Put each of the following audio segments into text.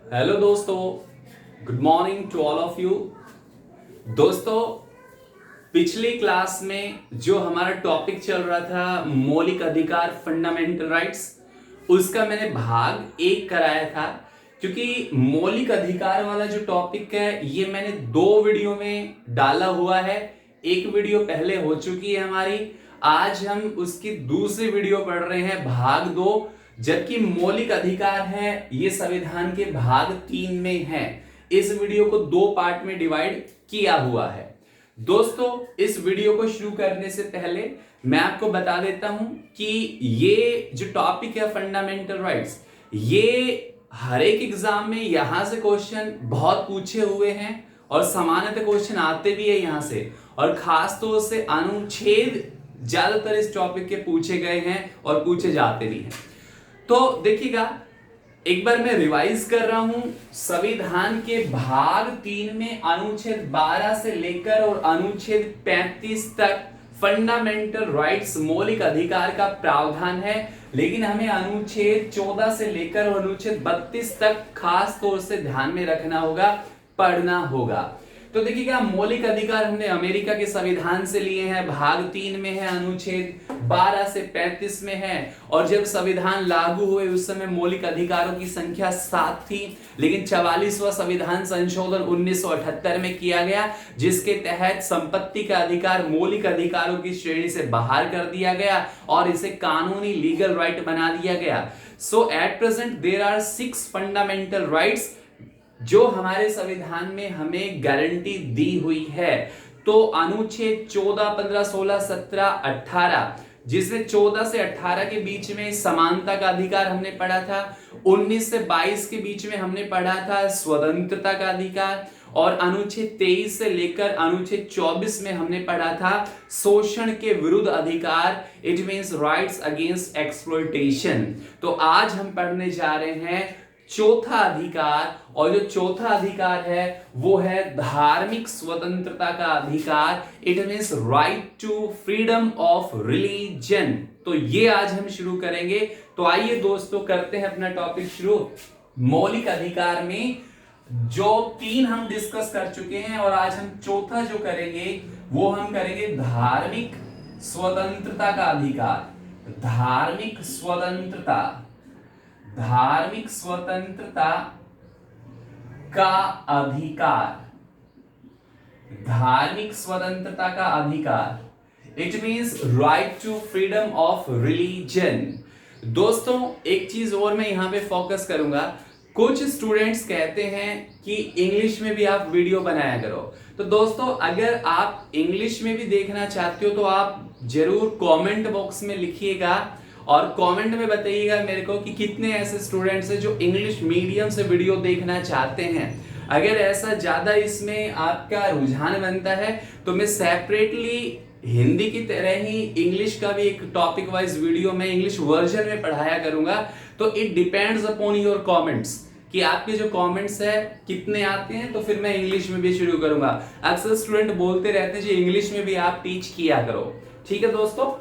Hello दोस्तों, good morning to all of you. दोस्तों, पिछली क्लास में जो हमारा टॉपिक चल रहा था मौलिक अधिकार फंडामेंटल राइट्स, उसका मैंने भाग 1 कराया था। क्योंकि मौलिक अधिकार वाला जो टॉपिक है ये मैंने 2 वीडियो में डाला हुआ है। एक वीडियो पहले हो चुकी है हमारी, आज हम उसकी दूसरी वीडियो पढ़ रहे हैं भाग 2। जबकि मौलिक अधिकार है ये संविधान के भाग 3 में है। इस वीडियो को 2 पार्ट में डिवाइड किया हुआ है। दोस्तों, इस वीडियो को शुरू करने से पहले मैं आपको बता देता हूं कि ये जो टॉपिक है फंडामेंटल राइट्स, ये हर एक एग्जाम में यहां से क्वेश्चन बहुत पूछे हुए हैं और सामान्यतः क्वेश्चन आते भी है यहां से, और खास तौर से अनुच्छेद ज्यादातर इस टॉपिक के पूछे गए हैं और पूछे जाते भी हैं। तो देखिएगा, एक बार मैं रिवाइज कर रहा हूं। संविधान के भाग 3 में अनुच्छेद 12 से लेकर और अनुच्छेद 35 तक फंडामेंटल राइट्स मौलिक अधिकार का प्रावधान है, लेकिन हमें अनुच्छेद 14 से लेकर और अनुच्छेद 32 तक खास तौर से ध्यान में रखना होगा, पढ़ना होगा। तो देखिएगा, मौलिक अधिकार हमने अमेरिका के संविधान से लिए हैं, भाग 3 में है, अनुच्छेद 12 से 35 में है। और जब संविधान लागू हुए उस समय मौलिक अधिकारों की संख्या 7 थी, लेकिन 44वां संविधान संशोधन 1978 में किया गया, जिसके तहत संपत्ति का अधिकार मौलिक अधिकारों की श्रेणी से बाहर कर दिया गया और इसे कानूनी लीगल राइट बना दिया गया। So at present there are 6 fundamental rights जो हमारे संविधान में हमें गारंटी दी हुई है। तो अनुच्छेद 14, 15, 16, 17, 18, जिसमें 14 से 18 के बीच में समानता का अधिकार हमने पढ़ा था, 19 से 22 के बीच में हमने पढ़ा था स्वतंत्रता का अधिकार, और अनुच्छेद 23 से लेकर अनुच्छेद 24 में हमने पढ़ा था शोषण के विरुद्ध अधिकार, it means rights against exploitation. तो आज हम पढ़ने जा रहे हैं चौथा अधिकार, और जो चौथा अधिकार है वो है धार्मिक स्वतंत्रता का अधिकार, it means right to freedom of religion. तो ये आज हम शुरू करेंगे। तो आइए दोस्तों, करते हैं अपना टॉपिक शुरू। मौलिक अधिकार में जो 3 हम डिस्कस कर चुके हैं, और आज हम चौथा जो करेंगे वो हम करेंगे धार्मिक स्वतंत्रता का अधिकार। धार्मिक स्वतंत्रता का अधिकार, धार्मिक स्वतंत्रता का अधिकार, it means right to freedom of religion. दोस्तों, एक चीज और मैं यहां पे फोकस करूंगा। कुछ स्टूडेंट्स कहते हैं कि इंग्लिश में भी आप वीडियो बनाया करो। तो दोस्तों, अगर आप इंग्लिश में भी देखना चाहते हो तो आप जरूर कमेंट बॉक्स में लिखिएगा और कमेंट में बताइएगा मेरे को कि कितने ऐसे स्टूडेंट्स हैं जो इंग्लिश मीडियम से वीडियो देखना चाहते हैं। अगर ऐसा ज्यादा इसमें आपका रुझान बनता है तो मैं सेपरेटली हिंदी की तरह ही इंग्लिश का भी एक टॉपिक वाइज वीडियो मैं इंग्लिश वर्जन में पढ़ाया करूंगा। तो it depends upon your comments कि आपके जो कमेंट्स है कितने आते हैं, तो फिर मैं इंग्लिश में भी शुरू करूंगा। अक्सर स्टूडेंट बोलते रहते हैं जी इंग्लिश में भी आप टीच किया करो। ठीक है दोस्तों,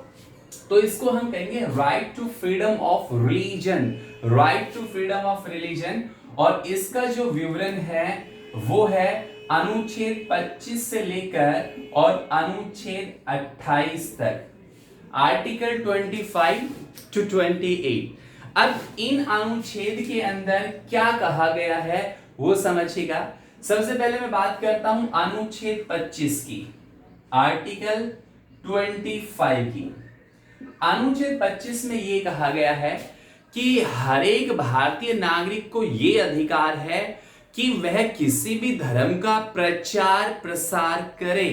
तो इसको हम कहेंगे right to freedom of religion, right to freedom of religion. और इसका जो विवरण है वो है अनुच्छेद 25 से लेकर और अनुच्छेद 28 तक, आर्टिकल 25 टू 28। अब इन अनुच्छेद के अंदर क्या कहा गया है वो समझिएगा। सबसे पहले मैं बात करता हूं अनुच्छेद 25 की, आर्टिकल 25 की। अनुच्छेद 25 में यह कहा गया है कि हर एक भारतीय नागरिक को यह अधिकार है कि वह किसी भी धर्म का प्रचार प्रसार करे।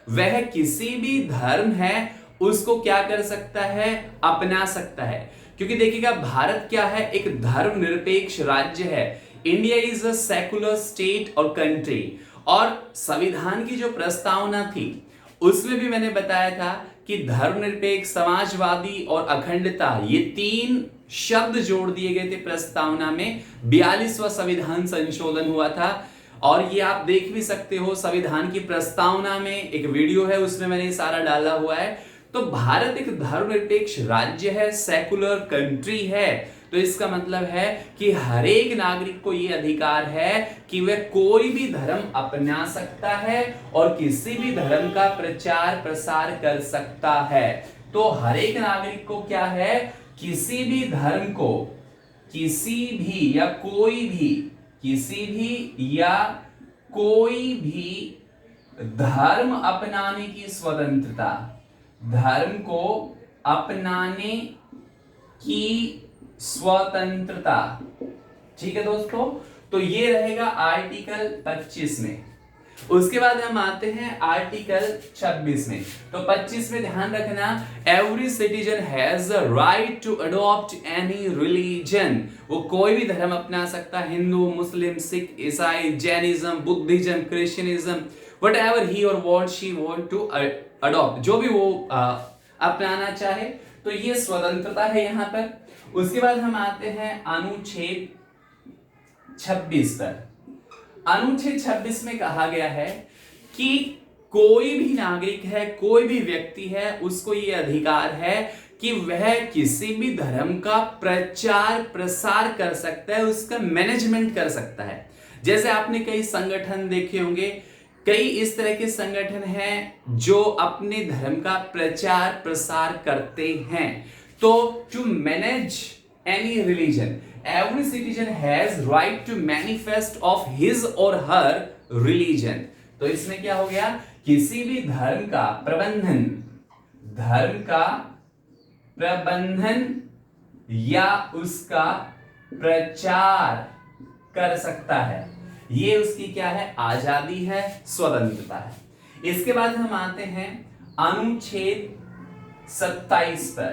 वह किसी भी धर्म है उसको क्या कर सकता है, अपना सकता है। क्योंकि देखिएगा, भारत क्या है, एक धर्मनिरपेक्ष राज्य है। India is a secular state और कंट्री। और संविधान की जो प्रस्तावना थी उसमें भी मैंने बताया था कि धर्मनिरपेक्ष, समाजवादी और अखंडता, ये 3 शब्द जोड़ दिए गए थे प्रस्तावना में। 42वां संविधान संशोधन हुआ था और ये आप देख भी सकते हो संविधान की प्रस्तावना में, एक वीडियो है उसमें मैंने सारा डाला हुआ है। तो भारत एक धर्मनिरपेक्ष राज्य है, सेकुलर कंट्री है। तो इसका मतलब है कि हर एक नागरिक को यह अधिकार है कि वह कोई भी धर्म अपना सकता है और किसी भी धर्म का प्रचार प्रसार कर सकता है। तो हर एक नागरिक को क्या है, किसी भी धर्म को, किसी भी या कोई भी, किसी भी या कोई भी धर्म अपनाने की स्वतंत्रता, धर्म को अपनाने की स्वतंत्रता। ठीक है दोस्तों, तो ये रहेगा आर्टिकल 25 में। उसके बाद हम आते हैं आर्टिकल 26 में। तो 25 में ध्यान रखना, every citizen has the right to adopt any religion. वो कोई भी धर्म अपना सकता है, हिंदू, मुस्लिम, सिख, ईसाई, Jainism, Buddhism, Christianism, whatever he or what she want to adopt, जो भी वो अपनाना चाहे। तो ये स्वतंत्रता है यहां पर। उसके बाद हम आते हैं अनुच्छेद 26 पर। अनुच्छेद 26 में कहा गया है कि कोई भी नागरिक है, कोई भी व्यक्ति है, उसको ये अधिकार है कि वह किसी भी धर्म का प्रचार प्रसार कर सकता है, उसका मैनेजमेंट कर सकता है। जैसे आपने कई संगठन देखे होंगे, कई इस तरह के संगठन हैं जो अपने धर्म का प्रचार प्रसार करते हैं। तो to manage any religion, every citizen has right to manifest of his और हर रिलीजन। तो इसमें क्या हो गया, किसी भी धर्म का प्रबंधन, धर्म का प्रबंधन या उसका प्रचार कर सकता है। ये उसकी क्या है, आजादी है, स्वतंत्रता है। इसके बाद हम आते हैं अनुच्छेद 27 पर।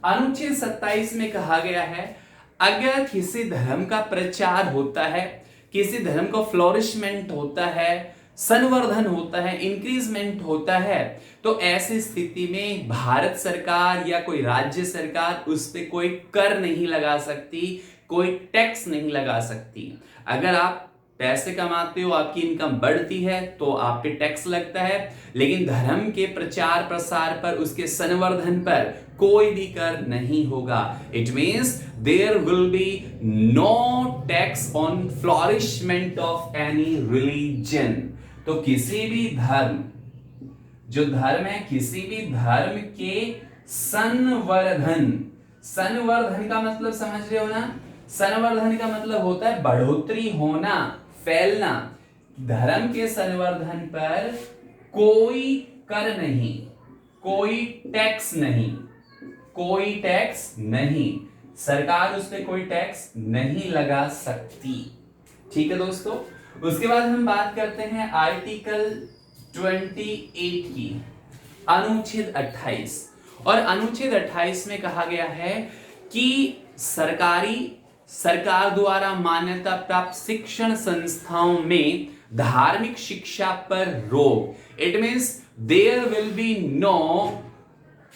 अनुच्छेद 27 में कहा गया है, अगर किसी धर्म का प्रचार होता है, किसी धर्म को फ्लोरिशमेंट होता है, संवर्धन होता है, इंक्रीजमेंट होता है, तो ऐसी स्थिति में भारत सरकार या कोई राज्य सरकार उस पर कोई कर नहीं लगा सकती, कोई टैक्स नहीं लगा सकती। अगर आप पैसे कमाते हो, आपकी इनकम बढ़ती है, तो आप पे टैक्स लगता है, लेकिन धर्म के प्रचार प्रसार पर, उसके संवर्धन पर कोई भी कर नहीं होगा। It means there will be no tax on flourishment of any religion. तो किसी भी धर्म, जो धर्म है, किसी भी धर्म के संवर्धन, संवर्धन का मतलब समझ रहे हो ना, संवर्धन का मतलब होता है बढ़ोतरी होना, फैलना। धर्म के संवर्धन पर कोई कर नहीं, कोई टैक्स नहीं, कोई टैक्स नहीं, सरकार उस पर कोई टैक्स नहीं लगा सकती। ठीक है दोस्तों। उसके बाद हम बात करते हैं आर्टिकल 28 की, अनुच्छेद 28। और अनुच्छेद 28 में कहा गया है कि सरकार द्वारा मान्यता प्राप्त शिक्षण संस्थाओं में धार्मिक शिक्षा पर रोक। It means there will be no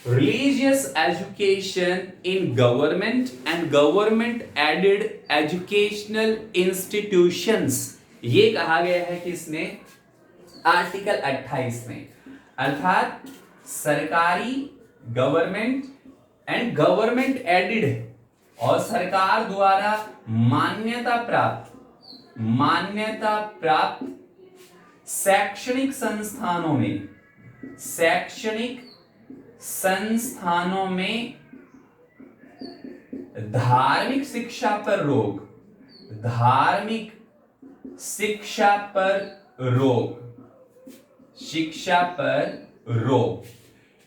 religious education in government and government aided educational institutions। ये कहा गया है कि इसमें आर्टिकल 28 में, अर्थात सरकारी, गवर्नमेंट एंड गवर्नमेंट एडेड, और सरकार द्वारा मान्यता प्राप्त शैक्षणिक संस्थानों में, शैक्षणिक संस्थानों में धार्मिक शिक्षा पर रोक, धार्मिक शिक्षा पर रोक, शिक्षा पर रोक।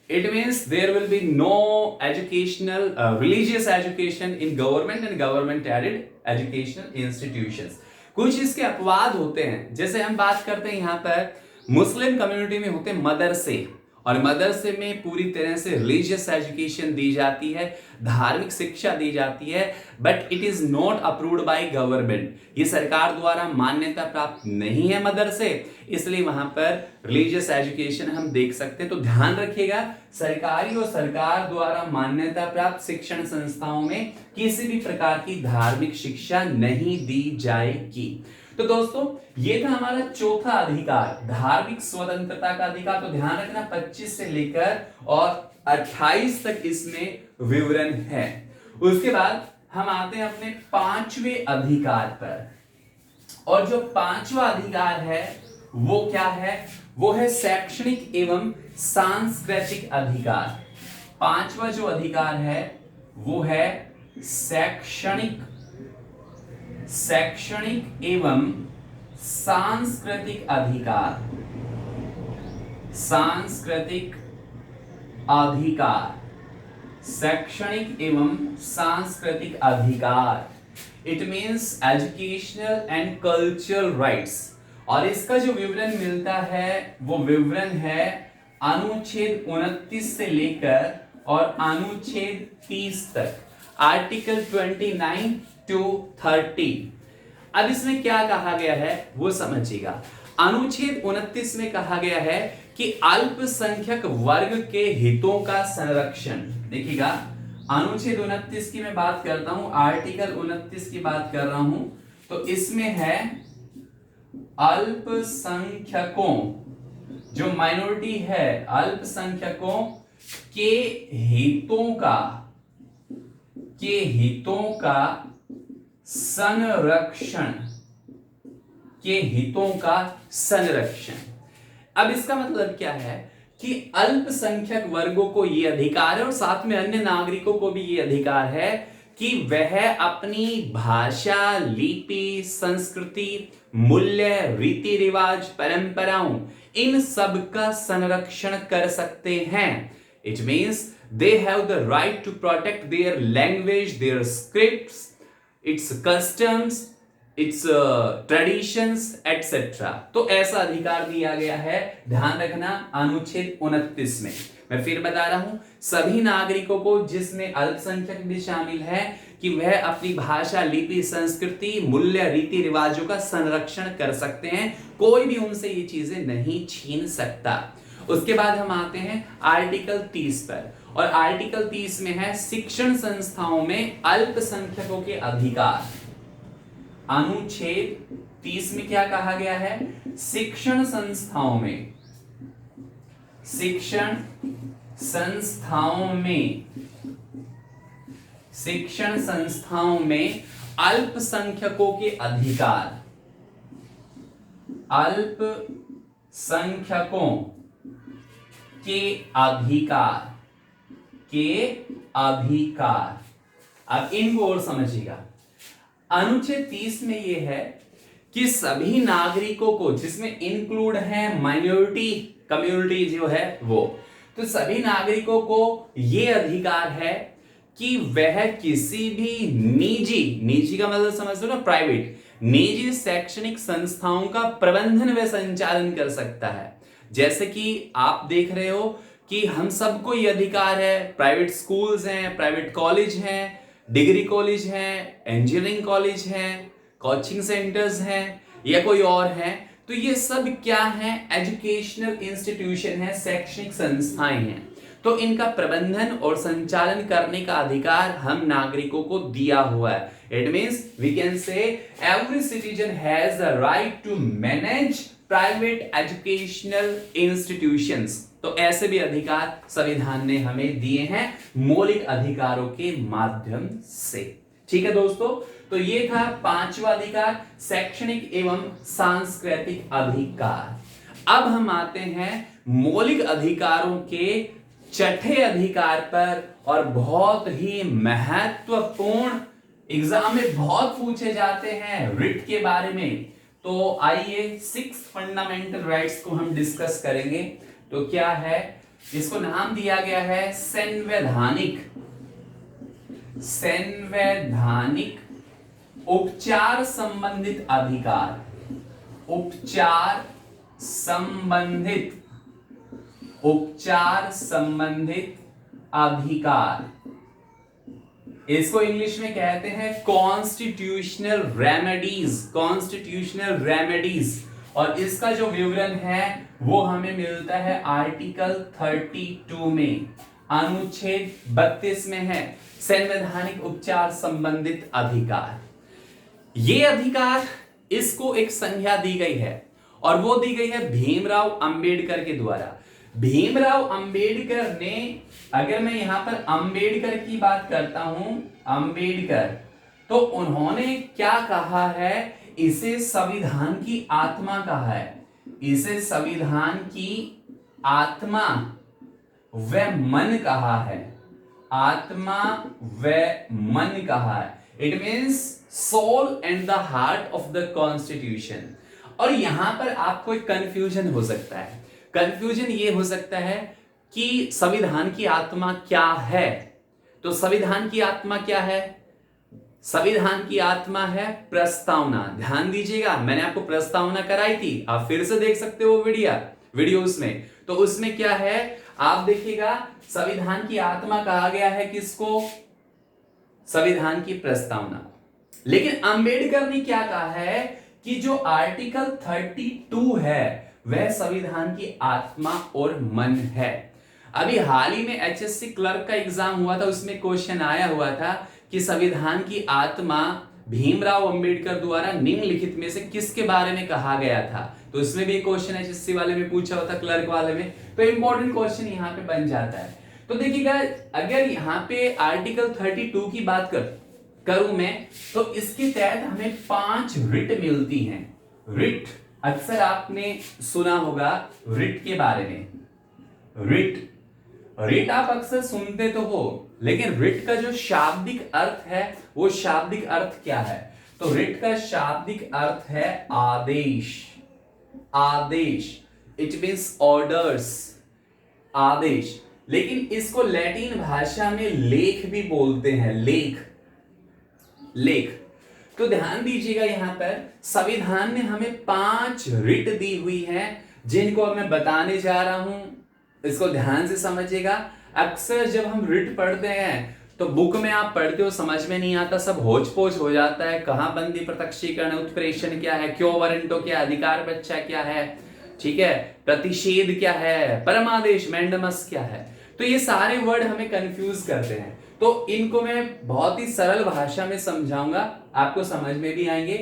It means there will be no educational, religious education in government and government aided educational institutions। कुछ इसके अपवाद होते हैं, जैसे हम बात करते हैं यहाँ पर मुस्लिम कम्युनिटी में होते हैं मदरसे, और मदरसे में पूरी तरह से रिलीजियस एजुकेशन दी जाती है, धार्मिक शिक्षा दी जाती है, but it is not approved by government. ये सरकार द्वारा मान्यता प्राप्त नहीं है मदरसे, इसलिए वहां पर रिलीजियस एजुकेशन हम देख सकते हैं। तो ध्यान रखिएगा, सरकारी और सरकार द्वारा मान्यता प्राप्त शिक्षण संस्थाओं में किसी भी प्रकार की धार्मिक शिक्षा नहीं दी जाएगी। तो दोस्तों ये था हमारा चौथा अधिकार, धार्मिक स्वतंत्रता का अधिकार। तो ध्यान रखना 25 से लेकर और 28 तक इसमें विवरण है। उसके बाद हम आते हैं अपने पांचवें अधिकार पर। और जो पांचवा अधिकार है वो क्या है? वो है शैक्षणिक एवं सांस्कृतिक अधिकार। पांचवा जो अधिकार है वो है शैक्षणिक एवं सांस्कृतिक अधिकार। सांस्कृतिक अधिकार, शैक्षणिक एवं सांस्कृतिक अधिकार, it means educational and cultural rights. और इसका जो विवरण मिलता है वो विवरण है अनुच्छेद 29 से लेकर और अनुच्छेद 30 तक, आर्टिकल 29 to 30। अब इसमें क्या कहा गया है वो समझिएगा। अनुच्छेद 29 में कहा गया है कि अल्पसंख्यक वर्ग के हितों का संरक्षण। देखिएगा, अनुच्छेद 29 की मैं बात करता हूं, आर्टिकल 29 की बात कर रहा हूं, तो इसमें है अल्पसंख्यकों, जो माइनॉरिटी है, अल्पसंख्यकों के हितों का संरक्षण, अब इसका मतलब क्या है कि अल्पसंख्यक वर्गों को यह अधिकार है और साथ में अन्य नागरिकों को भी यह अधिकार है कि वह अपनी भाषा, लिपि, संस्कृति, मूल्य, रीति रिवाज, परंपराओं, इन सब का संरक्षण कर सकते हैं। It means they have the right to protect their language, their scripts, its customs, its traditions etcetera. तो ऐसा अधिकार दिया गया है, ध्यान रखना, अनुच्छेद 29 में। मैं फिर बता रहा हूं, सभी नागरिकों को, जिसमें अल्पसंख्यक भी शामिल है, कि वह अपनी भाषा, लिपि, संस्कृति, मूल्य, रीति रिवाजों का संरक्षण कर सकते हैं। कोई भी उनसे ये चीजें नहीं छीन सकता। उसके बाद हम आते हैं आर्टिकल 30 पर, और आर्टिकल 30 में है शिक्षण संस्थाओं में अल्पसंख्यकों के अधिकार। अनुच्छेद 30 में क्या कहा गया है? शिक्षण संस्थाओं में अल्पसंख्यकों के अधिकार, अल्पसंख्यकों के अधिकार। अब इनको और समझिएगा। अनुच्छेद 30 में यह है कि सभी नागरिकों को, जिसमें इंक्लूड है माइनॉरिटी कम्युनिटी जो है वो, तो सभी नागरिकों को यह अधिकार है कि वह किसी भी निजी का मतलब समझ लो ना, प्राइवेट, निजी शैक्षणिक संस्थाओं का प्रबंधन व संचालन कर सकता है। जैसे कि आप देख रहे हो कि हम सबको यह अधिकार है, प्राइवेट स्कूल्स हैं, प्राइवेट कॉलेज हैं, डिग्री कॉलेज हैं, इंजीनियरिंग कॉलेज हैं, कोचिंग सेंटर्स हैं, या कोई और हैं, तो ये सब क्या हैं? एजुकेशनल इंस्टीट्यूशन है, शैक्षणिक संस्थाएं हैं। तो इनका प्रबंधन और संचालन करने का अधिकार हम नागरिकों को दिया हुआ है। It means we can say every citizen has the right to manage private educational institutions. तो ऐसे भी अधिकार संविधान ने हमें दिए हैं मौलिक अधिकारों के माध्यम से। ठीक है दोस्तों, तो ये था पांचवा अधिकार, शैक्षणिक एवं सांस्कृतिक अधिकार। अब हम आते हैं मौलिक अधिकारों के छठे अधिकार पर, और बहुत ही महत्वपूर्ण, एग्जाम में बहुत पूछे जाते हैं रिट के बारे में। तो आइए 6 फंडामेंटल राइट्स को हम डिस्कस करेंगे। तो क्या है? इसको नाम दिया गया है संवैधानिक उपचार संबंधित अधिकार। उपचार संबंधित अधिकार, इसको इंग्लिश में कहते हैं कॉन्स्टिट्यूशनल रेमेडीज। और इसका जो विवरण है वो हमें मिलता है आर्टिकल 32 में, अनुच्छेद 32 में है संवैधानिक उपचार संबंधित अधिकार। ये अधिकार, इसको एक संज्ञा दी गई है, और वो दी गई है भीमराव अंबेडकर के द्वारा। भीमराव अंबेडकर ने, अगर मैं यहां पर अंबेडकर की बात करता हूं, अंबेडकर। तो उन्होंने क्या कहा है, इसे संविधान की आत्मा कहा है, इसे संविधान की आत्मा व मन कहा है, आत्मा व मन कहा है। It means soul and the heart of the constitution. और यहां पर आपको एक कंफ्यूजन हो सकता है, कंफ्यूजन ये हो सकता है कि संविधान की आत्मा क्या है। तो संविधान की आत्मा क्या है, संविधान की आत्मा है प्रस्तावना। ध्यान दीजिएगा, मैंने आपको प्रस्तावना कराई थी, आप फिर से देख सकते हो वीडियोस में। तो उसमें क्या है आप देखिएगा, संविधान की आत्मा कहा गया है किसको, संविधान की प्रस्तावना। लेकिन अंबेडकर ने क्या कहा है कि जो आर्टिकल 32 है वह संविधान की आत्मा और मन है। अभी हाल ही में एचएससी क्लर्क का एग्जाम हुआ था, उसमें क्वेश्चन आया हुआ था कि संविधान की आत्मा भीमराव अंबेडकर द्वारा निम्नलिखित में से किसके बारे में कहा गया था। तो इसमें भी क्वेश्चन एचएससी वाले में पूछा होता, क्लर्क वाले में, तो इंपॉर्टेंट क्वेश्चन यहां पे बन जाता है। तो देखिएगा, अगर यहां पे आर्टिकल 32 की बात करूं मैं, तो इसके तहत हमें 5 रिट मिलती हैं। रिट अक्सर आपने सुना होगा रिट के बारे में। रिट रिट आप अक्सर सुनते तो हो, लेकिन रिट का जो शाब्दिक अर्थ है वो शाब्दिक अर्थ क्या है, तो रिट का शाब्दिक अर्थ है आदेश। आदेश इट मीन्स ऑर्डर्स, आदेश। लेकिन इसको लैटिन भाषा में लेख भी बोलते हैं, लेख, लेख। तो ध्यान दीजिएगा, यहां पर संविधान ने हमें 5 रिट दी हुई है, जिनको मैं बताने जा रहा हूं, इसको ध्यान से समझिएगा। अक्सर जब हम रिट पढ़ते हैं तो बुक में आप पढ़ते हो, समझ में नहीं आता, सब होच पोच हो जाता है। कहां बंदी, प्रत्यक्षीकरण, उत्प्रेषण क्या है, क्यों वारंटो क्या, अधिकार बच्चा क्या है, ठीक है, प्रतिषेध क्या है, परमादेश मैंडमस क्या है। तो ये सारे वर्ड हमें कंफ्यूज करते हैं, तो इनको मैं बहुत ही सरल भाषा में समझाऊंगा, आपको समझ में भी आएंगे।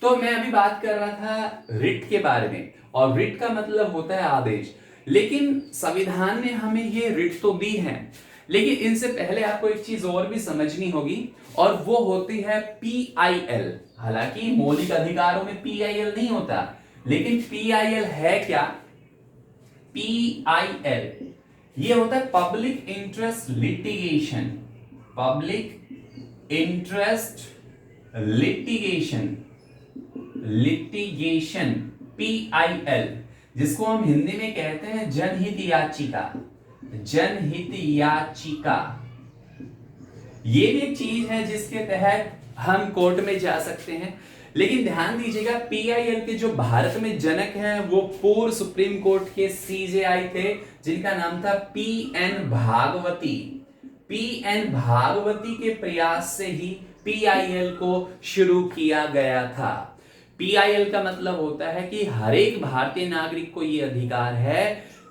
तो मैं अभी बात कर रहा था रिट के बारे में, और रिट का मतलब होता है आदेश। लेकिन संविधान ने हमें ये रिट तो दी है, लेकिन इनसे पहले आपको एक चीज और भी समझनी होगी, और वो होती है PIL। हालांकि मौलिक अधिकारों में PIL नहीं होता, लेकिन PIL है क्या, PIL ये होता है public interest litigation, public interest litigation, litigation PIL, जिसको हम हिंदी में कहते हैं जनहित याचिका, जनहित याचिका। ये भी एक चीज है जिसके तहत हम कोर्ट में जा सकते हैं। लेकिन ध्यान दीजिएगा, PIL के जो भारत में जनक हैं वो पूर्व सुप्रीम कोर्ट के CJI थे, जिनका नाम था PN भागवती। PN भागवती के प्रयास से ही PIL को शुरू किया गया था। PIL का मतलब होता है कि हर एक भारतीय नागरिक को यह अधिकार है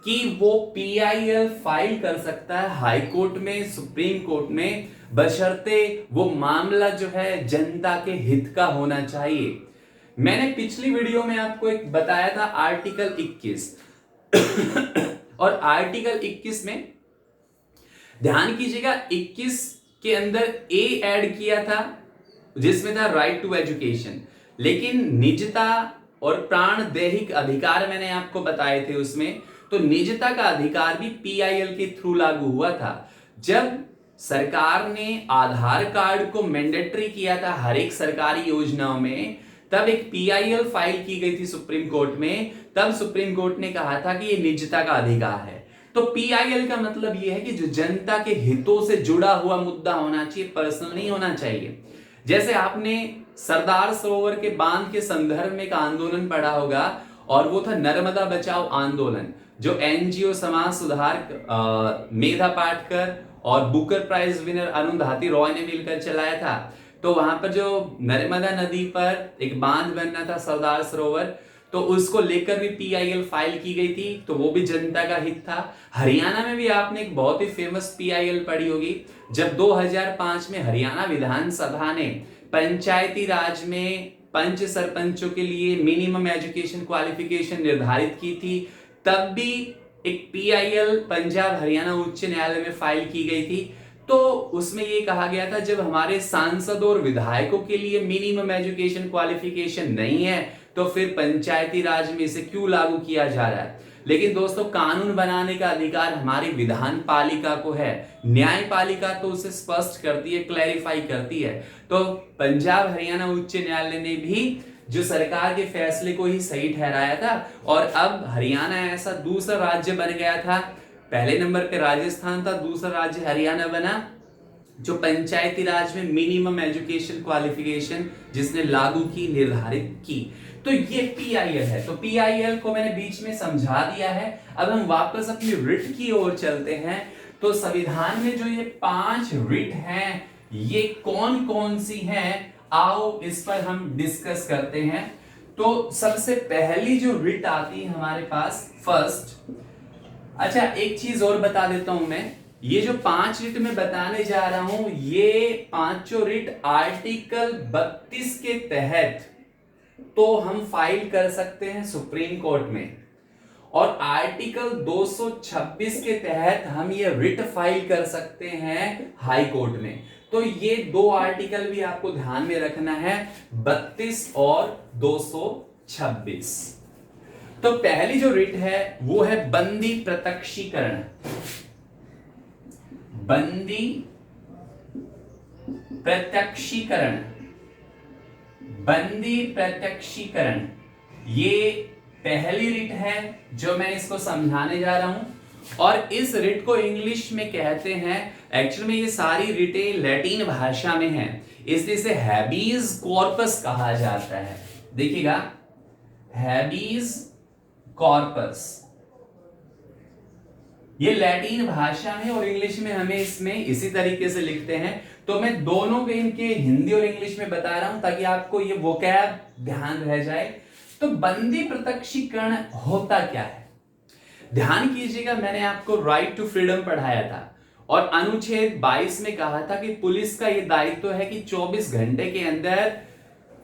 कि वो PIL फाइल कर सकता है हाई कोर्ट में, सुप्रीम कोर्ट में, बशर्ते वो मामला जो है जनता के हित का होना चाहिए। मैंने पिछली वीडियो में आपको एक बताया था आर्टिकल 21 और आर्टिकल 21 में ध्यान कीजिएगा, 21 के अंदर ए ऐड किया था जिसमें था राइट टू एजुकेशन, लेकिन निजता और प्राण दैहिक अधिकार मैंने आपको बताए थे उसमें। तो निजता का अधिकार भी PIL के थ्रू लागू हुआ था। जब सरकार ने आधार कार्ड को मैंडेटरी किया था हर एक सरकारी योजनाओं में, तब एक PIL फाइल की गई थी सुप्रीम कोर्ट में। तब सुप्रीम कोर्ट ने कहा था कि ये निजता का अधिकार है। तो PIL का मतलब ये है कि जो जनता के हितों से जुड़ा हुआ मुद्दा होना चाहिए, पर्सनल नहीं होना चाहिए। जैसे आपने सरदार सरोवर के बांध के संदर्भ में एक आंदोलन पढ़ा होगा, और वो था नर्मदा बचाओ आंदोलन, जो NGO समाज सुधार मेधा पाटकर और Booker prize winner Arundhati Roy ने मिलकर चलाया था। तो वहां पर जो नर्मदा नदी पर एक बांध बनना था सरदार सरोवर, तो उसको लेकर भी PIL फाइल की गई थी, तो वो भी जनता का हित था। हरियाणा में भी आपने एक बहुत ही फेमस PIL पढ़ी होगी, जब 2005 में हरियाणा विधानसभा ने पंचायती राज में पंच सरपंचों के लिए मिनिमम एजुकेशन क्वालिफिकेशन निर्धारित की थी, तब भी एक PIL पंजाब हरियाणा उच्च न्यायालय में फाइल की गई थी। तो उसमें ये कहा गया था जब हमारे सांसदों और विधायकों के लिए मिनिमम एजुकेशन क्वालिफिकेशन नहीं है तो फिर पंचायती राज में इसे क्यों लागू किया जा रहा है। लेकिन दोस्तों कानून बनाने का अधिकार हमारी विधान पालिका को है, न्यायपालिका तो उसे स्पष्ट करती है, क्लैरिफाई करती है। तो पंजाब हरियाणा उच्च न्यायालय ने भी जो सरकार के फैसले को ही सही ठहराया था और अब हरियाणा ऐसा दूसरा राज्य बन गया था। पहले नंबर पे राजस्थान था, दूसरा राज्य हरियाणा बना जो पंचायती राज में मिनिमम एजुकेशन क्वालिफिकेशन जिसने लागू की, निर्धारित की। तो ये पीआईएल है। तो पीआईएल को मैंने बीच में समझा दिया है। अब हम वापस अपनी रिट की ओर चलते हैं। तो संविधान में जो ये 5 रिट हैं ये कौन कौन सी हैं, आओ इस पर हम डिस्कस करते हैं। तो सबसे पहली जो रिट आती है हमारे पास फर्स्ट। अच्छा एक चीज और बता देता हूं मैं, ये जो 5 रिट में बताने जा रहा हूं ये पांचों रिट आर्टिकल 32 के तहत तो हम फाइल कर सकते हैं सुप्रीम कोर्ट में और आर्टिकल 226 के तहत हम ये रिट फाइल कर सकते हैं हाई कोर्ट में। तो ये 2 आर्टिकल भी आपको ध्यान में रखना है, 32 और 226। तो पहली जो रिट है वो है बंदी प्रत्यक्षीकरण। बंदी प्रत्यक्षीकरण, बंदी प्रत्यक्षीकरण ये पहली रिट है जो मैं इसको समझाने जा रहा हूं। और इस रिट को इंग्लिश में कहते हैं, एक्चुअली में ये सारी रिटें लैटिन भाषा में हैं, इसलिए इसे हैबीज कॉर्पस कहा जाता है। देखिएगा हैबीज कॉर्पस ये लैटिन भाषा में और इंग्लिश में हमें इसमें इसी तरीके से लिखते हैं। तो मैं दोनों के इनके हिंदी और इंग्लिश में बता रहा हूं ताकि आपको ये वोकैब ध्यान रह जाए। तो बंदी प्रत्यक्षीकरण होता क्या है, ध्यान कीजिएगा। मैंने आपको राइट टू फ्रीडम पढ़ाया था और अनुच्छेद 22 में कहा था कि पुलिस का यह दायित्व है कि 24 घंटे के अंदर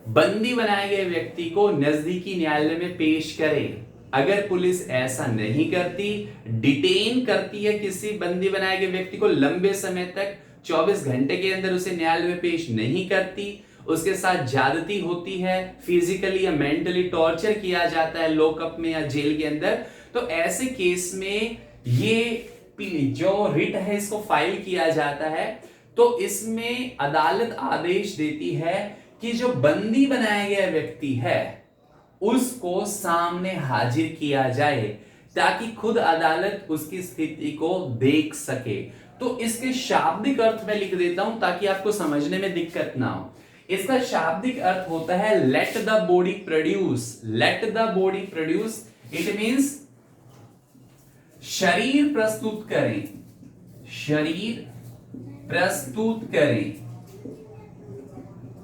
बंदी बनाए गए व्यक्ति को नजदीकी न्यायालय में पेश करे। अगर पुलिस ऐसा नहीं करती, डिटेन करती है किसी बंदी बनाए गए व्यक्ति को लंबे समय तक, 24 घंटे के अंदर उसे न्यायालय में पेश नहीं करती, उसके साथ ज्यादती होती है, फिजिकली या मेंटली टॉर्चर किया जाता है लॉकअप में या जेल के अंदर, तो ऐसे केस में ये जो रिट है इसको फाइल किया जाता है। तो इसमें अदालत आदेश देती है कि जो बंदी बनाया गया व्यक्ति है उसको सामने हाजिर किया जाए ताकि खुद अदालत उसकी स्थिति को देख सके। तो इसके शाब्दिक अर्थ में लिख देता हूं ताकि आपको समझने में दिक्कत ना हो। इसका शाब्दिक अर्थ होता है let the body produce. Let the body produce it means शरीर प्रस्तुत करें, शरीर प्रस्तुत करें,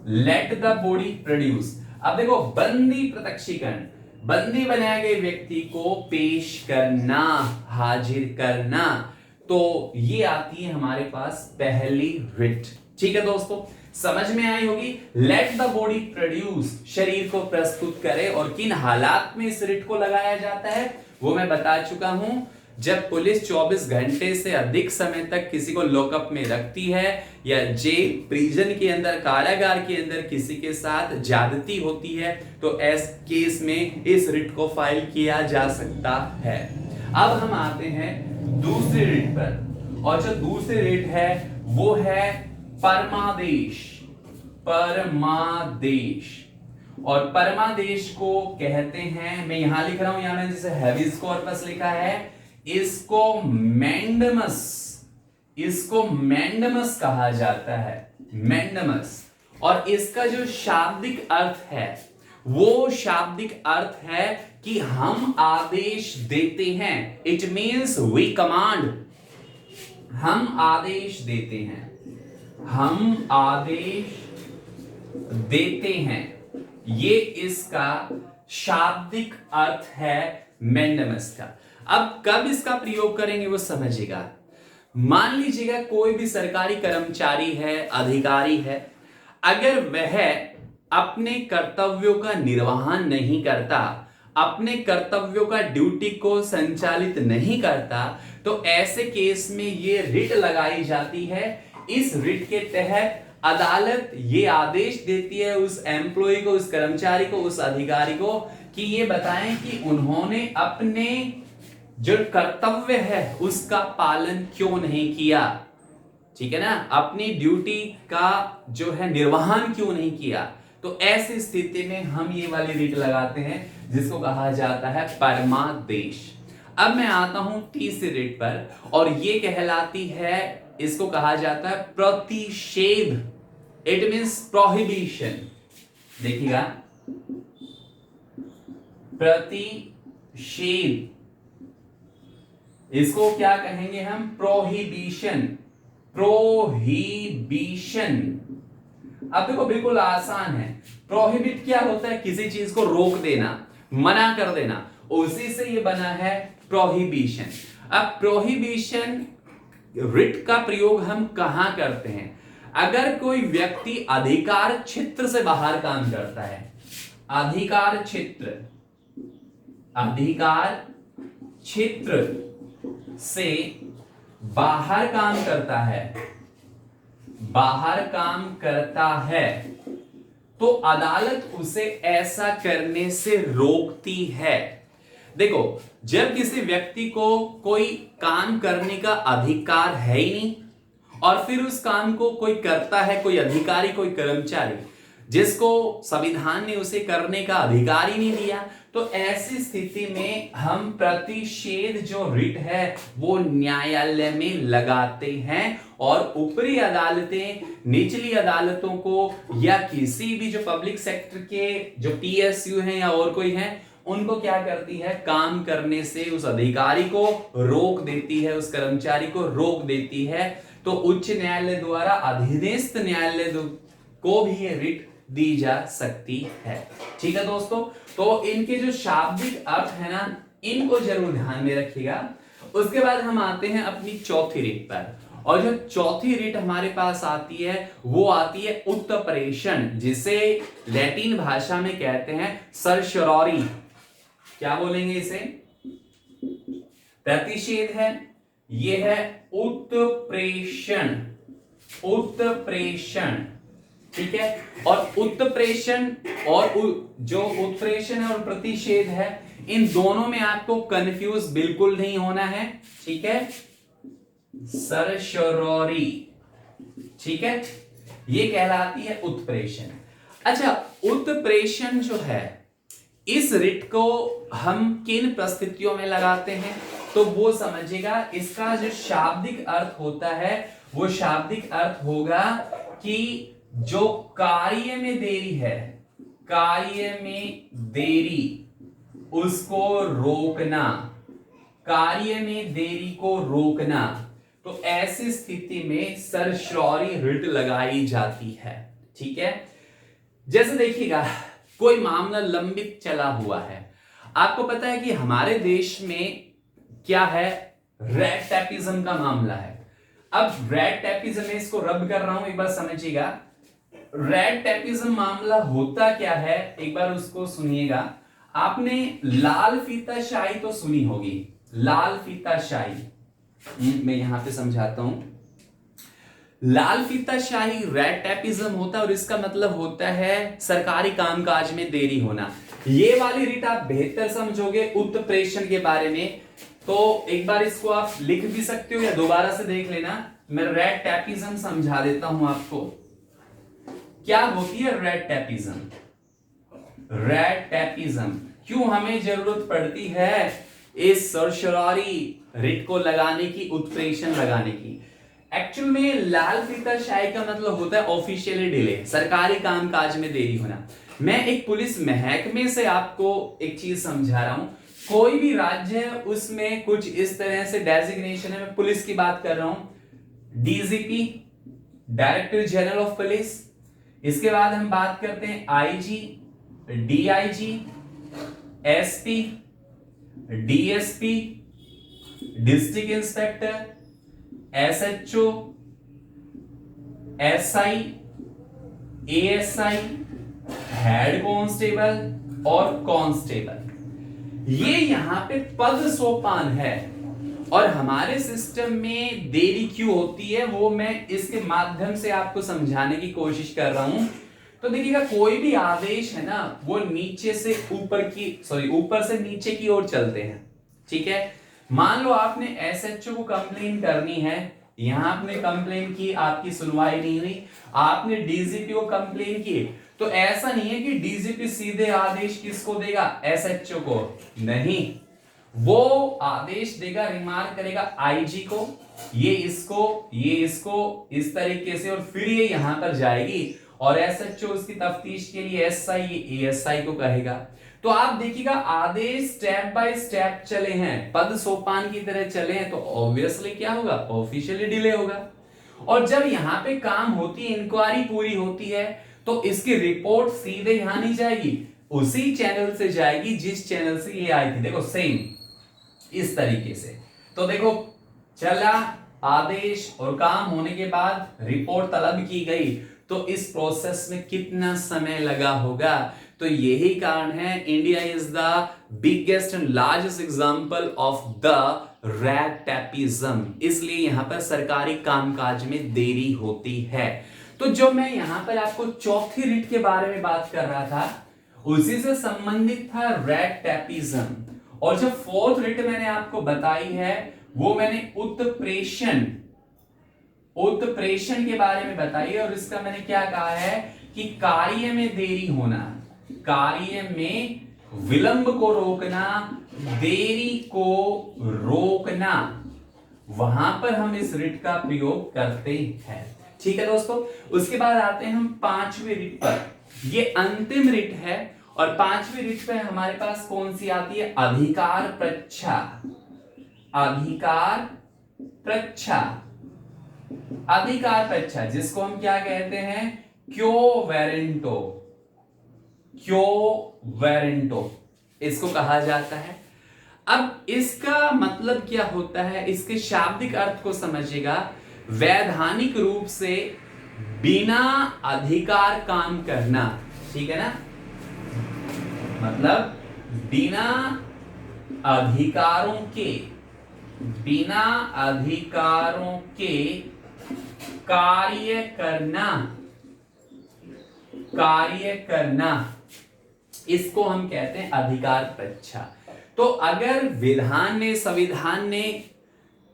लेट द बॉडी प्रोड्यूस। अब देखो बंदी प्रत्यक्षीकरण, बंदी बनाए गए व्यक्ति को पेश करना, हाजिर करना, तो ये आती है हमारे पास पहली रिट। ठीक है दोस्तों, समझ में आई होगी। लेट द बॉडी प्रोड्यूस, शरीर को प्रस्तुत करे। और किन हालात में इस रिट को लगाया जाता है वो मैं बता चुका हूं। जब पुलिस 24 घंटे से अधिक समय तक किसी को लॉकअप में रखती है या जेल प्रिजन के अंदर, कारागार के अंदर किसी के साथ ज्यादती होती है तो ऐसे केस में इस रिट को फाइल किया जा सकता है। अब हम आते हैं दूसरी रिट पर, और जो दूसरी रिट है वो है परमादेश। परमादेश, और परमादेश को कहते हैं, मैं यहां लिख रहा हूं, यहां मैंने जैसे हैबीज कॉर्पस लिखा है, इसको मैंडमस, इसको मैंडमस कहा जाता है, मैंडमस। और इसका जो शाब्दिक अर्थ है वो शाब्दिक अर्थ है कि हम आदेश देते हैं। इट मीन्स वी कमांड, हम आदेश देते हैं, हम आदेश देते हैं, ये इसका शाब्दिक अर्थ है मैंडमस का। अब कब इसका प्रयोग करेंगे वो समझिएगा। मान लीजिएगा कोई भी सरकारी कर्मचारी है, अधिकारी है, अगर वह अपने कर्तव्यों का निर्वहन नहीं करता, अपने कर्तव्यों का ड्यूटी को संचालित नहीं करता, तो ऐसे केस में ये रिट लगाई जाती है इस रिट के तहत अदालत ये आदेश देती है उस एम्प्लॉय को, उस कर्मचारी को, उस अधिकारी को कि ये बताएं कि उन्होंने अपने जो कर्तव्य है उसका पालन क्यों नहीं किया। ठीक है ना, अपनी ड्यूटी का जो है निर्वहन क्यों नहीं किया। तो ऐसी स्थिति में हम ये वाली रिट लगाते हैं जिसको कहा जाता है परमादेश। अब मैं आता हूं तीसरी रिट पर, और ये कहलाती है, इसको कहा जाता है प्रतिषेध। It means prohibition. देखिएगा, प्रतिषेध, इसको क्या कहेंगे हम? प्रोहिबिशन। प्रोहिबिशन। अब देखो बिल्कुल आसान है। प्रोहिबिट क्या होता है? किसी चीज को रोक देना, मना कर देना, उसी से ये बना है प्रोहिबिशन। अब प्रोहिबिशन रिट का प्रयोग हम कहां करते हैं? अगर कोई व्यक्ति अधिकार क्षेत्र से बाहर काम करता है, अधिकार क्षेत्र, अधिकार क्षेत्र से बाहर काम करता है, बाहर काम करता है, तो अदालत उसे ऐसा करने से रोकती है। देखो, जब किसी व्यक्ति को कोई काम करने का अधिकार है ही नहीं और फिर उस काम को कोई करता है, कोई अधिकारी, कोई कर्मचारी, जिसको संविधान ने उसे करने का अधिकार ही नहीं दिया, तो ऐसी स्थिति में हम प्रतिषेध जो रिट है वो न्यायालय में लगाते हैं और ऊपरी अदालतें निचली अदालतों को या किसी भी जो पब्लिक सेक्टर के जो पीएसयू हैं या और कोई है उनको क्या करती है? काम करने से उस अधिकारी को रोक देती है, उस कर्मचारी को रोक देती है। तो उच्च न्यायालय द्वारा अधीनस्थ न्यायालय को भी ये रिट दी जा सकती है। ठीक है दोस्तों, तो इनके जो शाब्दिक अर्थ है ना, इनको जरूर ध्यान में रखिएगा। उसके बाद हम आते हैं अपनी चौथी रिट पर, और जो चौथी रिट हमारे पास आती है वो आती है उत्प्रेषण, जिसे लैटिन भाषा में कहते हैं सर्शोरी। क्या बोलेंगे इसे? प्रतिषेध है, ये है उत्प्रेषण। उत्प्रेषण, ठीक है। और उत्प्रेषण और जो उत्प्रेषण है और प्रतिषेध है, इन दोनों में आपको कंफ्यूज बिल्कुल नहीं होना है। ठीक है, सर्शोरी, ठीक है, ये कहलाती है उत्प्रेषण। अच्छा, उत्प्रेषण जो है, इस रिट को हम किन परिस्थितियों में लगाते हैं तो वो समझिएगा। इसका जो शाब्दिक अर्थ होता है वो शाब्दिक अर्थ होगा कि जो कार्य में देरी है, कार्य में देरी, उसको रोकना, कार्य में देरी को रोकना। तो ऐसी स्थिति में सर्शोरी रिट लगाई जाती है। ठीक है, जैसे देखिएगा, कोई मामला लंबित चला हुआ है। आपको पता है कि हमारे देश में क्या है? रेड टैपिज्म का मामला है। अब रेड टैपिज्म में इसको रब कर रहा हूं, एक बार समझिएगा। रेड टैपिज्म मामला होता क्या है, एक बार उसको सुनिएगा। आपने लाल फीताशाही तो सुनी होगी, लाल फीताशाही। मैं यहां पे समझाता हूं। लाल फीताशाही रेड टैपिज्म होता है और इसका मतलब होता है सरकारी कामकाज में देरी होना। ये वाली रिट आप बेहतर समझोगे उत्प्रेषण के बारे में, तो एक बार इसको आप लिख भी सकते हो या दोबारा से देख लेना। मैं रेड टैपिज्म समझा देता हूं आपको। क्या होती है रेड टैपिज्म? रेड टैपिज्म क्यों हमें जरूरत पड़ती है इस सर्शोरी रिट को लगाने की, उत्प्रेषण लगाने की? एक्चुअल में लाल फीताशाही का मतलब होता है ऑफिशियली डिले, सरकारी कामकाज में देरी होना। मैं एक पुलिस महकमे से आपको एक चीज समझा रहा हूं। कोई भी राज्य है उसमें कुछ इस तरह से डेजिग्नेशन है। मैं पुलिस की बात कर रहा हूं, DGP, director general of police. इसके बाद हम बात करते हैं IG, DIG, SP, DSP, district inspector, SHO, SI, ASI, head constable और कांस्टेबल। ये यहां पे पद सोपान है। और हमारे सिस्टम में देरी क्यों होती है वो मैं इसके माध्यम से आपको समझाने की कोशिश कर रहा हूं। तो देखिएगा, कोई भी आदेश है ना वो नीचे से ऊपर से नीचे की ओर चलते हैं। ठीक है, मान लो आपने एसएचओ को कंप्लेन करनी है, यहां आपने कंप्लेन की, आपकी सुनवाई नहीं हुई, आपने डीजीपी को कंप्लेन की, तो ऐसा नहीं है कि डीजीपी सीधे आदेश किसको देगा, एसएचओ को, नहीं, वो आदेश देगा, रिमार्क करेगा आईजी को, ये इसको इस तरीके से, और फिर ये यहां पर जाएगी और एसएचओ उसकी तफ्तीश के लिए एसआई एएसआई को कहेगा। तो आप देखिएगा आदेश स्टेप बाय स्टेप चले हैं, पद सोपान की तरह चले हैं, तो ऑब्वियसली क्या होगा, ऑफिशियली डिले होगा। और जब यहां पे काम होती है, इंक्वायरी पूरी होती है, तो इसकी रिपोर्ट सीधे यहां नहीं जाएगी, उसी चैनल से जाएगी जिस चैनल से ये आई थी। देखो सेम इस तरीके से। तो देखो चला आदेश और काम होने के बाद रिपोर्ट तलब की गई, तो इस प्रोसेस में कितना समय लगा होगा। तो यही कारण है India is the biggest and largest example of the red tapism, इसलिए यहां पर सरकारी कामकाज में देरी होती है। तो जो मैं यहां पर आपको चौथी रिट के बारे में बात कर रहा था, उसी से संबंधित था रैट टैपिज्म। और जो फोर्थ रिट मैंने आपको बताई है वो मैंने उत्प्रेषण के बारे में बताई, और इसका मैंने क्या कहा है कि कार्य में देरी होना, कार्य में विलंब को रोकना, देरी को रोकना, वहां पर हम इस रिट का प्रयोग करते हैं। ठीक है दोस्तों, उसके बाद आते हैं हम पांचवी रिट पर। ये अंतिम रिट है, और पांचवी रिट पे हमारे पास कौन सी आती है, अधिकार प्रच्छा। अधिकार प्रच्छा, अधिकार प्रच्छा जिसको हम क्या कहते हैं, क्यो वेरेंटो इसको कहा जाता है। अब इसका मतलब क्या होता है, इसके शाब्दिक अर्थ को समझिएगा। वैधानिक रूप से बिना अधिकार काम करना, ठीक है ना, मतलब बिना अधिकारों के कार्य करना, इसको हम कहते हैं अधिकार प्रच्छा। तो अगर विधान ने, संविधान ने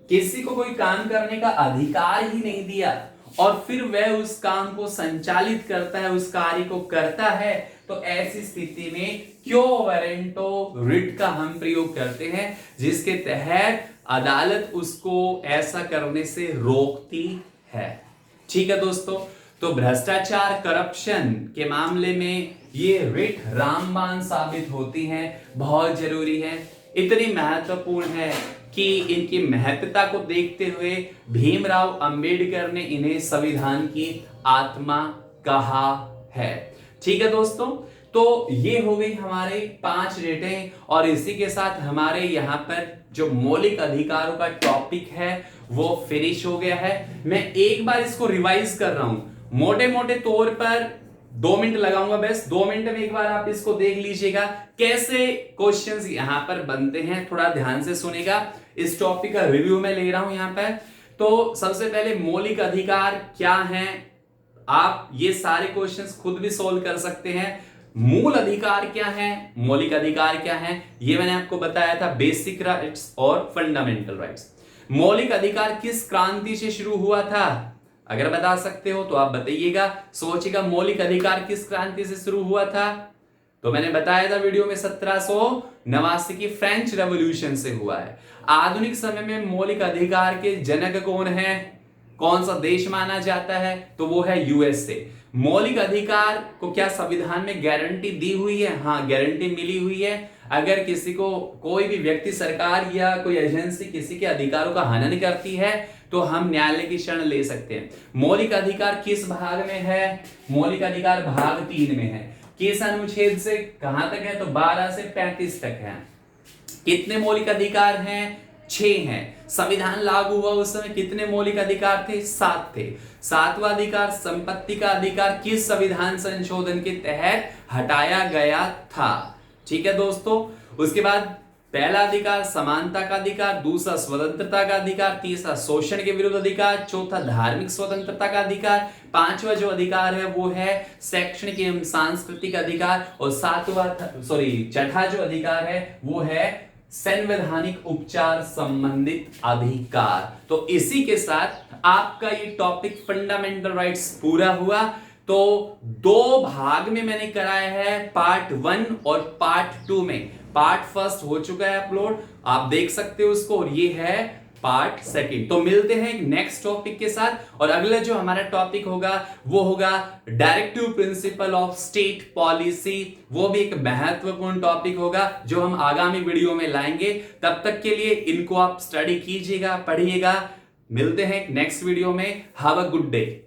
किसी को कोई काम करने का अधिकार ही नहीं दिया और फिर वह उस काम को संचालित करता है, उस कार्य को करता है, तो ऐसी स्थिति में क्यो वेरेंटो रिट का हम प्रयोग करते हैं, जिसके तहत अदालत उसको ऐसा करने से रोकती है। ठीक है दोस्तों, तो भ्रष्टाचार, करप्शन के मामले में ये रिट रामबाण साबित होती हैं, बहुत जरूरी है, इतनी महत्वपूर्ण है कि इनकी महत्ता को देखते हुए भीमराव अंबेडकर ने इन्हें संविधान की आत्मा कहा है। ठीक है दोस्तों, तो ये हो गई हमारे 5 रिटें, और इसी के साथ हमारे यहाँ पर जो मौलिक अधिकारों का टॉपिक है वो फिनिश हो गया है। मैं एक बार इसको रिवाइज कर रहा हूं, मोटे मोटे तौर पर 2 मिनट लगाऊंगा, बस 2 मिनट में एक बार आप इसको देख लीजिएगा कैसे क्वेश्चंस यहां पर बनते हैं। थोड़ा ध्यान से सुनेगा, इस टॉपिक का रिव्यू मैं ले रहा हूं यहां पर। तो सबसे पहले मौलिक अधिकार क्या हैं, आप ये सारे क्वेश्चंस खुद भी सोल्व कर सकते हैं। मूल अधिकार क्या है, मौलिक अधिकार क्या है, ये मैंने आपको बताया था, बेसिक राइट्स और फंडामेंटल राइट्स। मौलिक अधिकार किस क्रांति से शुरू हुआ था, अगर बता सकते हो तो आप बताइएगा। सोचिएगा मौलिक अधिकार किस क्रांति से शुरू हुआ था, तो मैंने बताया था वीडियो में 1789 की फ्रेंच रेवोल्यूशन से हुआ है। आधुनिक समय में मौलिक अधिकार के जनक कौन है, कौन सा देश माना जाता है, तो वो है यूएसए। मौलिक अधिकार को क्या संविधान में गारंटी दी हुई है, हाँ गारंटी मिली हुई है। अगर किसी को, कोई भी व्यक्ति, सरकार या कोई एजेंसी किसी के अधिकारों का हनन करती है तो हम न्यायालय की शरण ले सकते हैं। मौलिक अधिकार किस भाग में है, मौलिक अधिकार भाग 3 में है। किस अनुच्छेद से कहां तक है, तो 12 से 35 तक है। कितने मौलिक अधिकार हैं, 6 हैं। संविधान लागू हुआ उस समय कितने मौलिक अधिकार थे, 7 थे। 7वां अधिकार, संपत्ति का अधिकार, किस संविधान संशोधन के तहत हटाया गया था। ठीक है दोस्तों, उसके बाद पहला अधिकार समानता का अधिकार, दूसरा स्वतंत्रता का अधिकार, तीसरा शोषण के विरुद्ध अधिकार, चौथा धार्मिक स्वतंत्रता का अधिकार, पांचवा जो अधिकार है वो है शैक्षणिक एवं सांस्कृतिक अधिकार, और छठा जो अधिकार है वो है संवैधानिक उपचार संबंधित अधिकार। तो इसी के साथ आपका ये टॉपिक फंडामेंटल राइट्स पूरा हुआ। तो दो भाग में मैंने कराया है, पार्ट 1 और पार्ट 2 में। पार्ट फर्स्ट हो चुका है अपलोड, आप देख सकते हो उसको, और ये है पार्ट सेकंड। तो मिलते हैं एक नेक्स्ट टॉपिक के साथ, और अगला जो हमारा टॉपिक होगा वो होगा directive principle of state policy. वो भी एक महत्वपूर्ण टॉपिक होगा जो हम आगामी वीडियो में लाएंगे। तब तक के लिए इनको आप स्टडी कीजिएगा, पढ़िएगा। मिलते हैं नेक्स्ट वीडियो में। Have a good day.